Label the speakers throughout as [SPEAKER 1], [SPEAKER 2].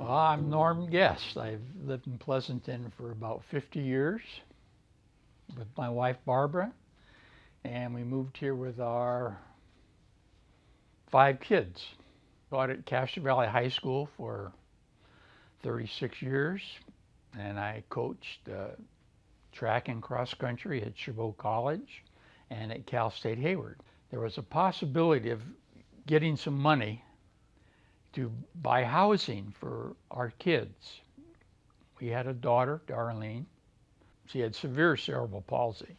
[SPEAKER 1] I'm Norm Guest. I've lived in Pleasanton for about 50 years with my wife Barbara, and we moved here with our 5 kids. Taught at Castro Valley High School for 36 years, and I coached track and cross country at Chabot College and at Cal State Hayward. There was a possibility of getting some money to buy housing for our kids. We had a daughter, Darlene. She had severe cerebral palsy.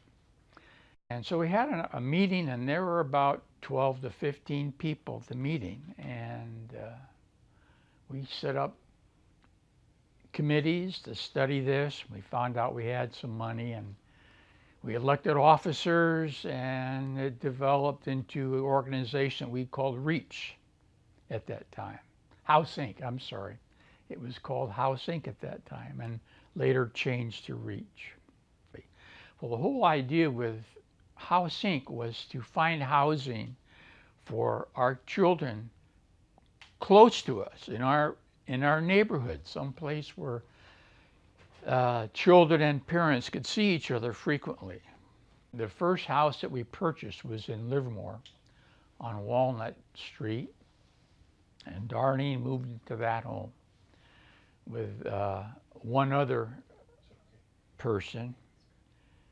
[SPEAKER 1] And so we had a meeting, and there were about 12 to 15 people at the meeting. And we set up committees to study this. We found out we had some money, and we elected officers, and it developed into an organization we called REACH at that time. House Inc., I'm sorry. It was called House Inc. at that time and later changed to REACH. Well, the whole idea with House Inc. was to find housing for our children close to us in our neighborhood, someplace where children and parents could see each other frequently. The first house that we purchased was in Livermore on Walnut Street, and Darlene moved into that home with one other person.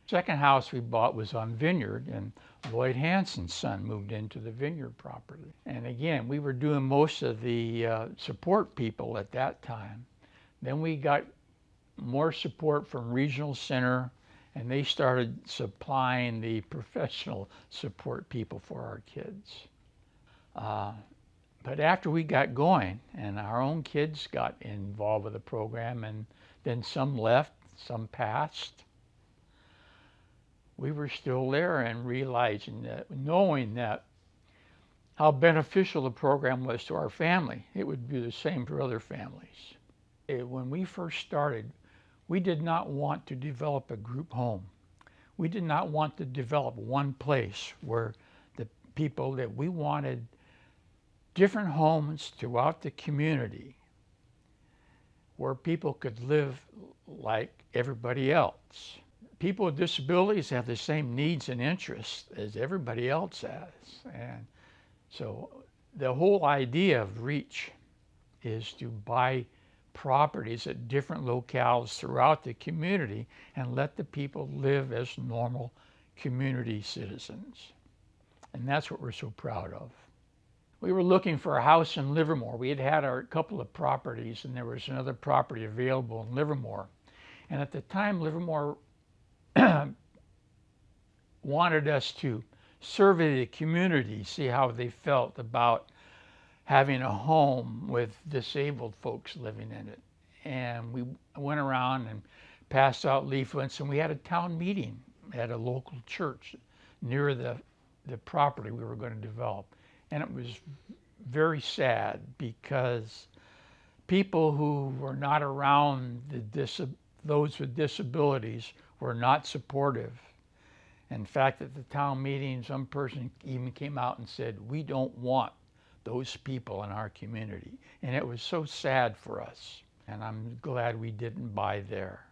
[SPEAKER 1] Second house we bought was on Vineyard, and Lloyd Hansen's son moved into the Vineyard property. And again, we were doing most of the support people at that time. Then we got more support from Regional Center, and they started supplying the professional support people for our kids. But after we got going and our own kids got involved with the program, and then some left, some passed, we were still there and realizing that, knowing that how beneficial the program was to our family, it would be the same for other families. When we first started, we did not want to develop a group home. We did not want to develop one place where the people that we wanted different homes throughout the community where people could live like everybody else. People with disabilities have the same needs and interests as everybody else has. And so the whole idea of REACH is to buy properties at different locales throughout the community and let the people live as normal community citizens. And that's what we're so proud of. We were looking for a house in Livermore. We had our couple of properties, and there was another property available in Livermore. And at the time, Livermore wanted us to survey the community, see how they felt about having a home with disabled folks living in it. And we went around and passed out leaflets, and we had a town meeting at a local church near the property we were going to develop. And it was very sad because people who were not around those with disabilities were not supportive. In fact, at the town meeting, some person even came out and said, "We don't want those people in our community." And it was so sad for us. And I'm glad we didn't buy there.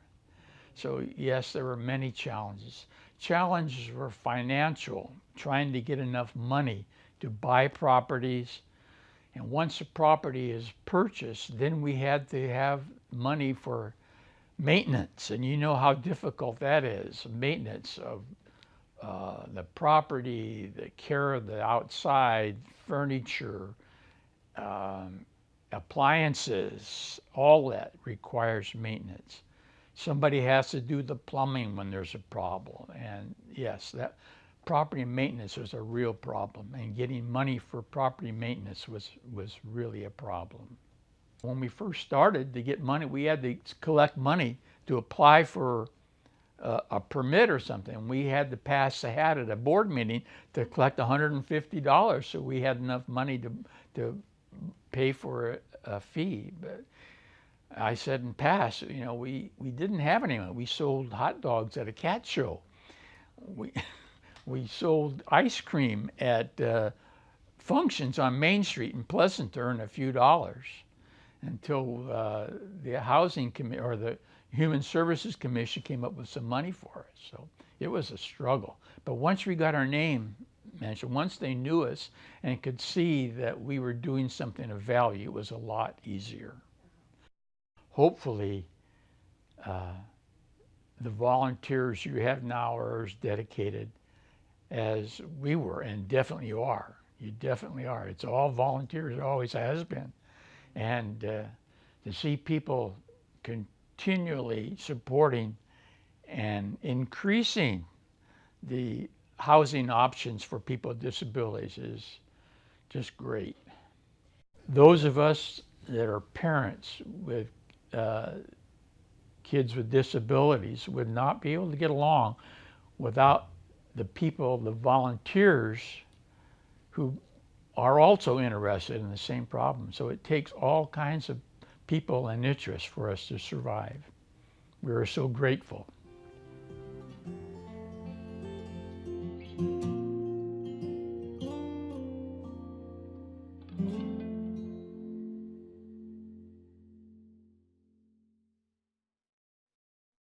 [SPEAKER 1] So yes, there were many challenges. Challenges were financial, trying to get enough money to buy properties. And once a property is purchased, then we had to have money for maintenance. And you know how difficult that is, maintenance of the property, the care of the outside, furniture, appliances, all that requires maintenance. Somebody has to do the plumbing when there's a problem. And yes, that property maintenance was a real problem, and getting money for property maintenance was really a problem. When we first started to get money, we had to collect money to apply for a permit or something. We had to pass the hat at a board meeting to collect $150, so we had enough money to pay for a fee. But I said in past, you know, we didn't have any money. We sold hot dogs at a cat show. We sold ice cream at functions on Main Street in Pleasant to earn a few dollars. until the Housing Committee or the Human Services Commission came up with some money for us. So it was a struggle. But once we got our name mentioned, once they knew us and could see that we were doing something of value, it was a lot easier. Hopefully, the volunteers you have now are as dedicated as we were, and definitely you are. You definitely are. It's all volunteers, it always has been. And to see people continually supporting and increasing the housing options for people with disabilities is just great. Those of us that are parents with kids with disabilities would not be able to get along without the people, the volunteers who are also interested in the same problem. So it takes all kinds of people and interests for us to survive. We are so grateful.